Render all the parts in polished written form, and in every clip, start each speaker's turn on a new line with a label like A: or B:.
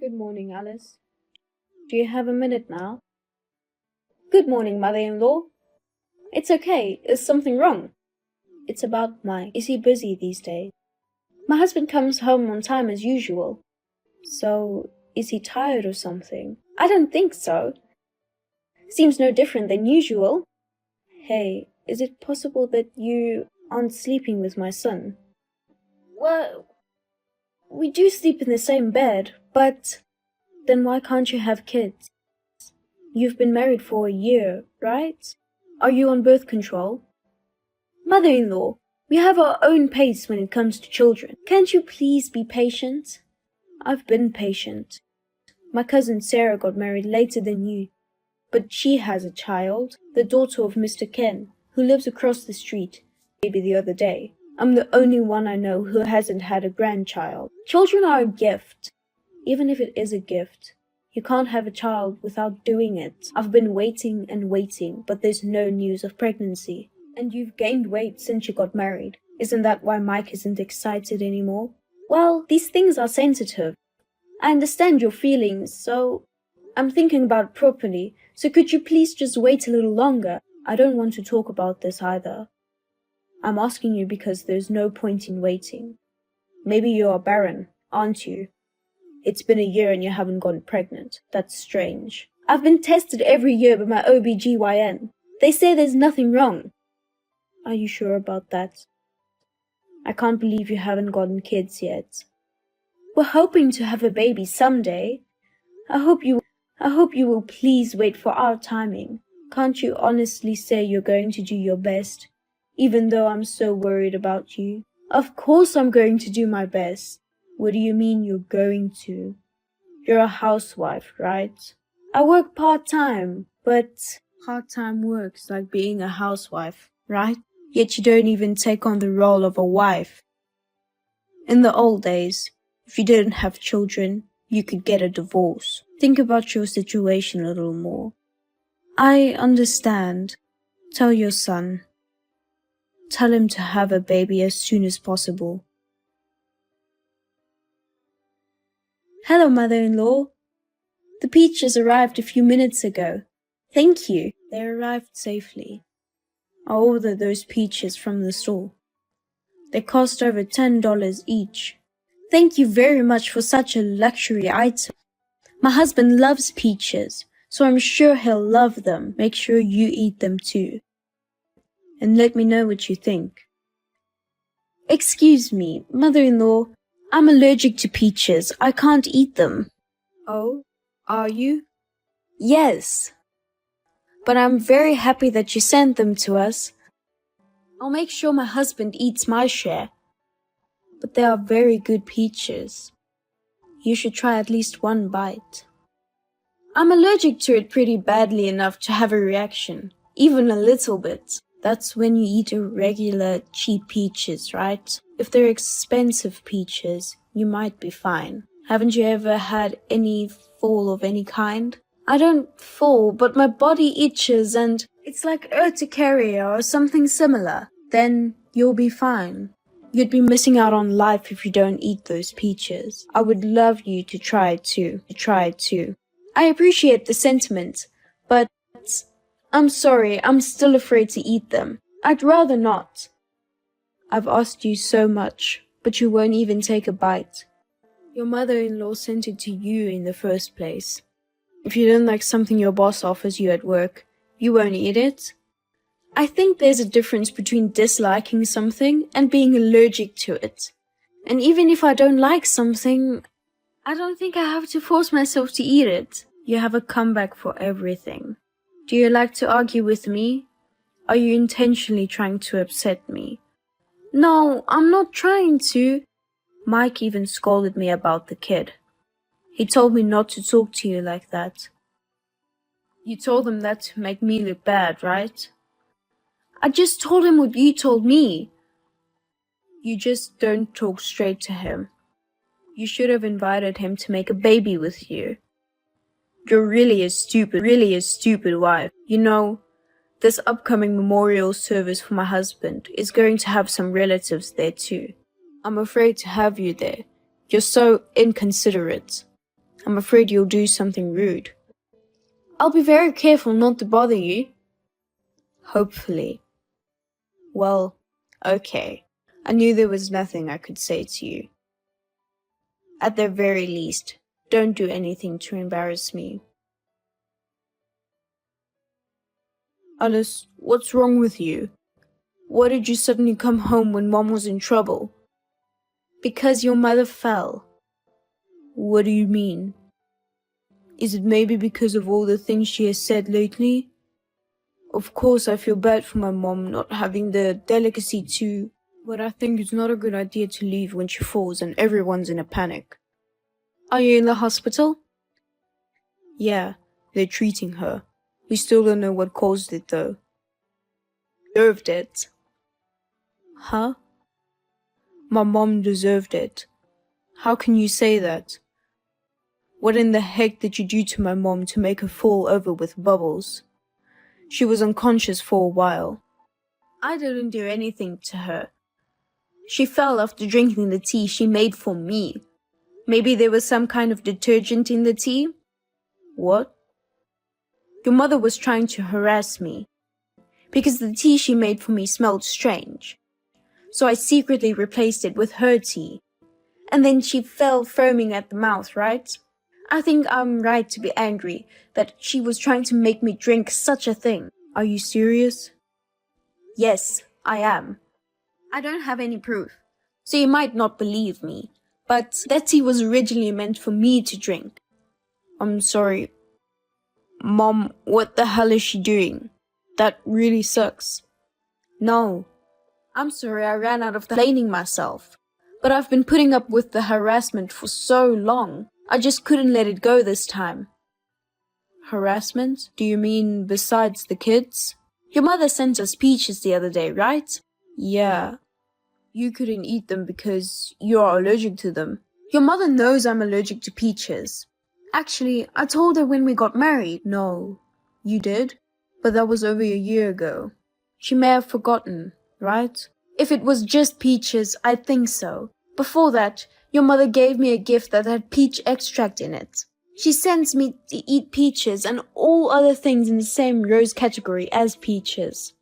A: Good morning, Alice. Do you have a minute now? Good morning, mother-in-law. It's okay. Is something wrong? It's about Mike. Is he busy these days? My husband comes home on time as usual. So, is he tired or something? I don't think so. Seems no different than usual. Hey, is it possible that you aren't sleeping with my son? Well, we do sleep in the same bed, but then why can't you have kids? You've been married for a year, right? Are you on birth control? Mother-in-law, we have our own pace when it comes to children. Can't you please be patient? I've been patient. My cousin Sarah got married later than you, but she has a child, the daughter of Mr. Ken, who lives across the street, maybe the other day. I'm the only one I know who hasn't had a grandchild. Children are a gift. Even if it is a gift, you can't have a child without doing it. I've been waiting and waiting, but there's no news of pregnancy. And you've gained weight since you got married. Isn't that why Mike isn't excited anymore? Well, these things are sensitive. I understand your feelings, so I'm thinking about it properly. So could you please just wait a little longer? I don't want to talk about this either. I'm asking you because there's no point in waiting. Maybe you are barren, aren't you? It's been a year and you haven't gotten pregnant. That's strange. I've been tested every year by my OBGYN. They say there's nothing wrong. Are you sure about that? I can't believe you haven't gotten kids yet. We're hoping to have a baby someday. I hope you will please wait for our timing. Can't you honestly say you're going to do your best, even though I'm so worried about you? Of course I'm going to do my best. What do you mean you're going to? You're a housewife, right? I work part-time, but part-time work's like being a housewife, right? Yet you don't even take on the role of a wife. In the old days, if you didn't have children, you could get a divorce. Think about your situation a little more. I understand. Tell your son. Tell him to have a baby as soon as possible. Hello, mother-in-law. The peaches arrived a few minutes ago. Thank you. They arrived safely. I ordered those peaches from the store. They cost over $10 each. Thank you very much for such a luxury item. My husband loves peaches, so I'm sure he'll love them. Make sure you eat them too. And let me know what you think. Excuse me, mother-in-law. I'm allergic to peaches. I can't eat them. Oh, are you? Yes. But I'm very happy that you sent them to us. I'll make sure my husband eats my share. But they are very good peaches. You should try at least one bite. I'm allergic to it pretty badly enough to have a reaction, even a little bit. That's when you eat irregular, cheap peaches, right? If they're expensive peaches, you might be fine. Haven't you ever had any fall of any kind? I don't fall, but my body itches and it's like urticaria or something similar. Then you'll be fine. You'd be missing out on life if you don't eat those peaches. I would love you to try it too. I appreciate the sentiment, but I'm sorry, I'm still afraid to eat them. I'd rather not. I've asked you so much, but you won't even take a bite. Your mother-in-law sent it to you in the first place. If you don't like something your boss offers you at work, you won't eat it. I think there's a difference between disliking something and being allergic to it. And even if I don't like something, I don't think I have to force myself to eat it. You have a comeback for everything. Do you like to argue with me? Are you intentionally trying to upset me? No, I'm not trying to. Mike even scolded me about the kid. He told me not to talk to you like that. You told him that to make me look bad, right? I just told him what you told me. You just don't talk straight to him. You should have invited him to make a baby with you. You're really a stupid wife. You know, this upcoming memorial service for my husband is going to have some relatives there too. I'm afraid to have you there. You're so inconsiderate. I'm afraid you'll do something rude. I'll be very careful not to bother you. Hopefully. Well, okay. I knew there was nothing I could say to you. At the very least, don't do anything to embarrass me. Alice, what's wrong with you? Why did you suddenly come home when Mom was in trouble? Because your mother fell. What do you mean? Is it maybe because of all the things she has said lately? Of course, I feel bad for my mom not having the delicacy to, but I think it's not a good idea to leave when she falls and everyone's in a panic. Are you in the hospital? Yeah, they're treating her. We still don't know what caused it though. Deserved it. Huh? My mom deserved it. How can you say that? What in the heck did you do to my mom to make her fall over with bubbles? She was unconscious for a while. I didn't do anything to her. She fell after drinking the tea she made for me. Maybe there was some kind of detergent in the tea? What? Your mother was trying to harass me because the tea she made for me smelled strange. So I secretly replaced it with her tea. And then she fell foaming at the mouth, right? I think I'm right to be angry that she was trying to make me drink such a thing. Are you serious? Yes, I am. I don't have any proof, so you might not believe me, but that tea was originally meant for me to drink. I'm sorry. Mom, what the hell is she doing? That really sucks. No. I'm sorry I ran out of explaining myself, but I've been putting up with the harassment for so long. I just couldn't let it go this time. Harassment? Do you mean besides the kids? Your mother sent us peaches the other day, right? Yeah. You couldn't eat them because you're allergic to them. Your mother knows I'm allergic to peaches. Actually, I told her when we got married. No. You did? But that was over a year ago. She may have forgotten, right? If it was just peaches, I think so. Before that, your mother gave me a gift that had peach extract in it. She sends me to eat peaches and all other things in the same rose category as peaches.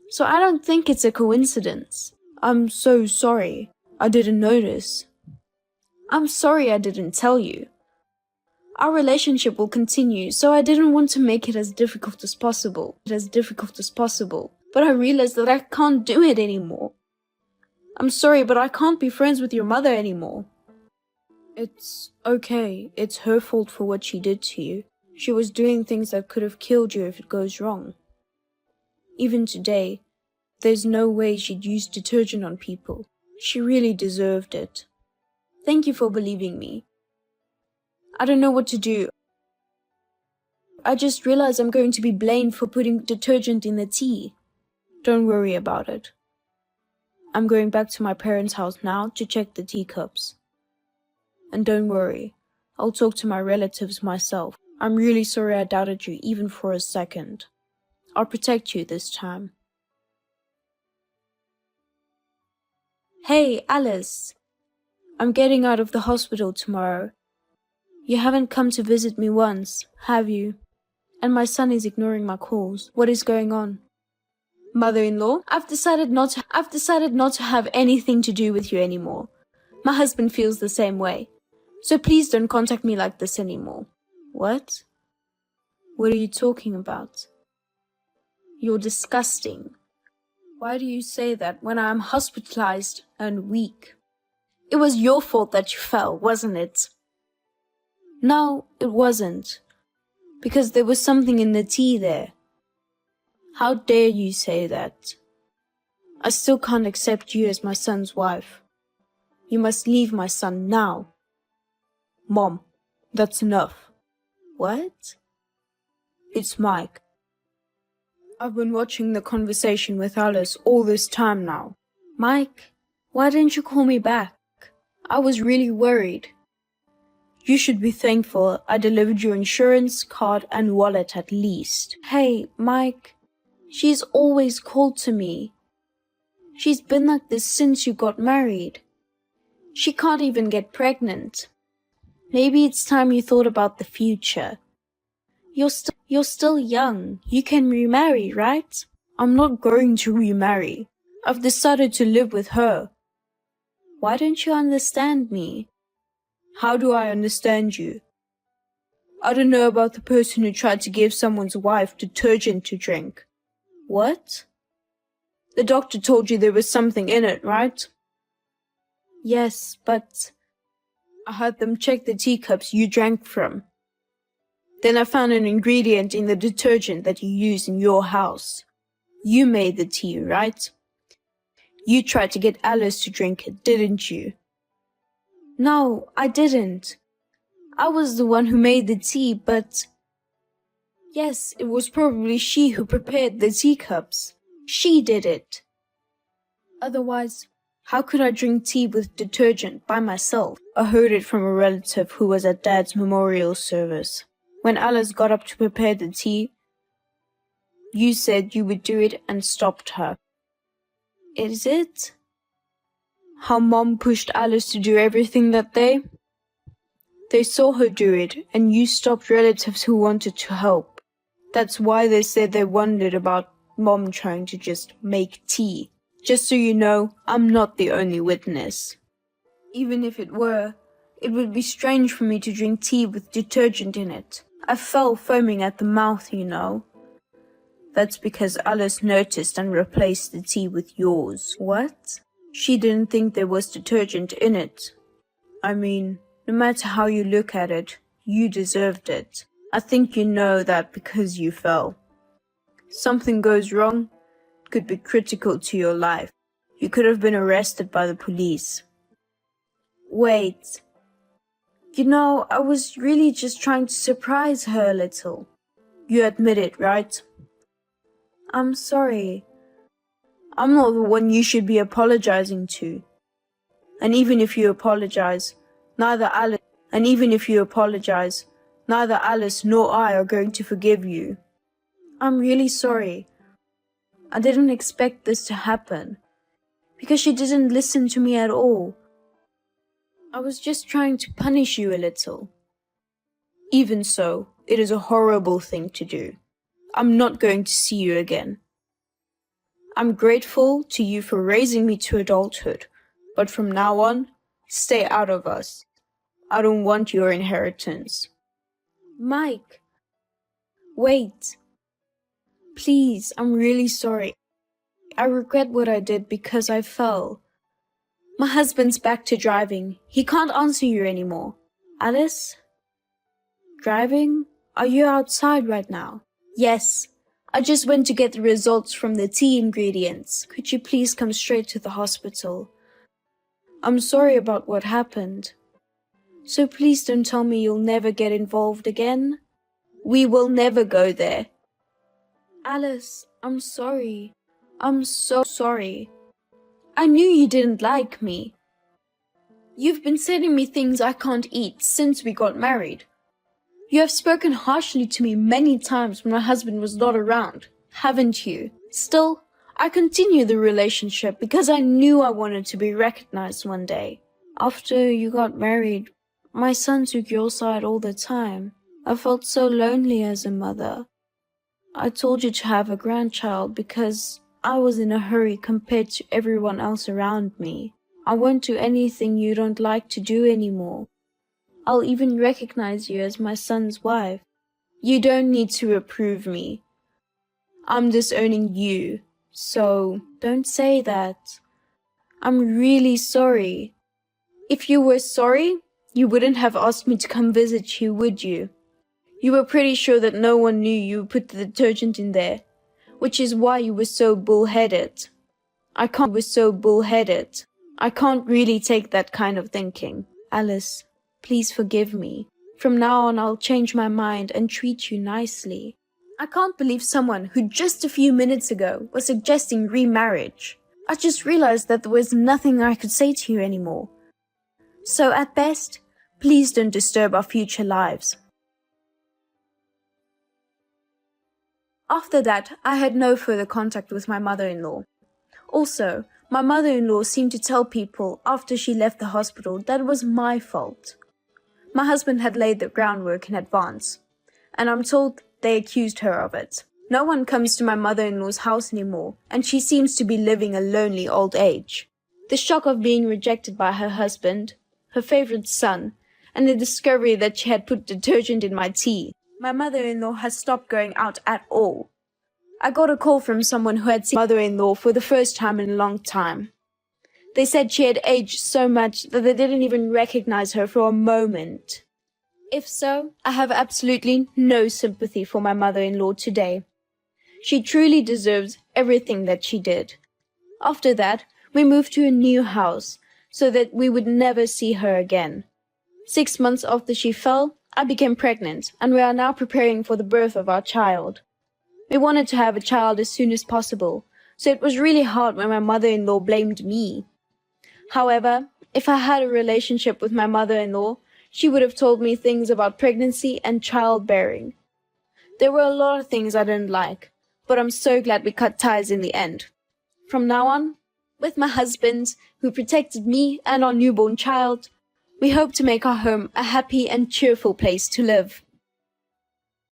A: So I don't think it's a coincidence. I'm so sorry. I didn't notice. I'm sorry I didn't tell you. Our relationship will continue, so I didn't want to make it as difficult as possible. But I realized that I can't do it anymore. I'm sorry, but I can't be friends with your mother anymore. It's okay. It's her fault for what she did to you. She was doing things that could have killed you if it goes wrong. Even today, there's no way she'd use detergent on people. She really deserved it. Thank you for believing me. I don't know what to do. I just realized I'm going to be blamed for putting detergent in the tea. Don't worry about it. I'm going back to my parents' house now to check the teacups. And don't worry, I'll talk to my relatives myself. I'm really sorry I doubted you even for a second. I'll protect you this time. Hey, Alice. I'm getting out of the hospital tomorrow. You haven't come to visit me once, have you? And my son is ignoring my calls. What is going on? Mother-in-law, I've decided not to have anything to do with you anymore. My husband feels the same way. So please don't contact me like this anymore. What? What are you talking about? You're disgusting. Why do you say that when I'm hospitalized and weak? It was your fault that you fell, wasn't it? No, it wasn't. Because there was something in the tea there. How dare you say that? I still can't accept you as my son's wife. You must leave my son now. Mom, that's enough. What? It's Mike. I've been watching the conversation with Alice all this time now. Mike, why didn't you call me back? I was really worried. You should be thankful I delivered your insurance, card, and wallet at least. Hey, Mike, she's always called to me. She's been like this since you got married. She can't even get pregnant. Maybe it's time you thought about the future. You're still young. You can remarry, right? I'm not going to remarry. I've decided to live with her. Why don't you understand me? How do I understand you? I don't know about the person who tried to give someone's wife detergent to drink. What? The doctor told you there was something in it, right? Yes, but I had them check the teacups you drank from. Then I found an ingredient in the detergent that you use in your house. You made the tea, right? You tried to get Alice to drink it, didn't you? No, I didn't. I was the one who made the tea, but... Yes, it was probably she who prepared the teacups. She did it. Otherwise, how could I drink tea with detergent by myself? I heard it from a relative who was at Dad's memorial service. When Alice got up to prepare the tea, you said you would do it and stopped her. Is it? How Mom pushed Alice to do everything that day? They saw her do it, and you stopped relatives who wanted to help. That's why they said they wondered about Mom trying to just make tea. Just so you know, I'm not the only witness. Even if it were, it would be strange for me to drink tea with detergent in it. I fell foaming at the mouth, you know. That's because Alice noticed and replaced the tea with yours. What? She didn't think there was detergent in it. I mean, no matter how you look at it, you deserved it. I think you know that because you fell. Something goes wrong, it could be critical to your life. You could have been arrested by the police. Wait. You know, I was really just trying to surprise her a little. You admit it, right? I'm sorry. I'm not the one you should be apologizing to. And even if you apologize, neither Alice nor I are going to forgive you. I'm really sorry. I didn't expect this to happen, because she didn't listen to me at all. I was just trying to punish you a little. Even so, it is a horrible thing to do. I'm not going to see you again. I'm grateful to you for raising me to adulthood, but from now on, stay out of us. I don't want your inheritance. Mike, wait. Please, I'm really sorry. I regret what I did because I fell. My husband's back to driving. He can't answer you anymore. Alice? Driving? Are you outside right now? Yes. I just went to get the results from the tea ingredients. Could you please come straight to the hospital? I'm sorry about what happened. So please don't tell me you'll never get involved again. We will never go there. Alice, I'm sorry. I'm so sorry. I knew you didn't like me. You've been sending me things I can't eat since we got married. You have spoken harshly to me many times when my husband was not around, haven't you? Still, I continue the relationship because I knew I wanted to be recognized one day. After you got married, my son took your side all the time. I felt so lonely as a mother. I told you to have a grandchild because I was in a hurry compared to everyone else around me. I won't do anything you don't like to do anymore. I'll even recognize you as my son's wife. You don't need to approve me. I'm disowning you, so don't say that. I'm really sorry. If you were sorry, you wouldn't have asked me to come visit you, would you? You were pretty sure that no one knew you put the detergent in there, which is why you were so bullheaded. I can't really take that kind of thinking. Alice, please forgive me. From now on, I'll change my mind and treat you nicely. I can't believe someone who just a few minutes ago was suggesting remarriage. I just realized that there was nothing I could say to you anymore. So at best, please don't disturb our future lives. After that, I had no further contact with my mother-in-law. Also, my mother-in-law seemed to tell people after she left the hospital that it was my fault. My husband had laid the groundwork in advance, and I'm told they accused her of it. No one comes to my mother-in-law's house anymore, and she seems to be living a lonely old age. The shock of being rejected by her husband, her favorite son, and the discovery that she had put detergent in my tea. My mother-in-law has stopped going out at all. I got a call from someone who had seen mother-in-law for the first time in a long time. They said she had aged so much that they didn't even recognize her for a moment. If so, I have absolutely no sympathy for my mother-in-law today. She truly deserves everything that she did. After that, we moved to a new house so that we would never see her again. 6 months after she fell, I became pregnant, and we are now preparing for the birth of our child. We wanted to have a child as soon as possible, so it was really hard when my mother-in-law blamed me. However, if I had a relationship with my mother-in-law, she would have told me things about pregnancy and childbearing. There were a lot of things I didn't like, but I'm so glad we cut ties in the end. From now on, with my husband, who protected me and our newborn child, we hope to make our home a happy and cheerful place to live.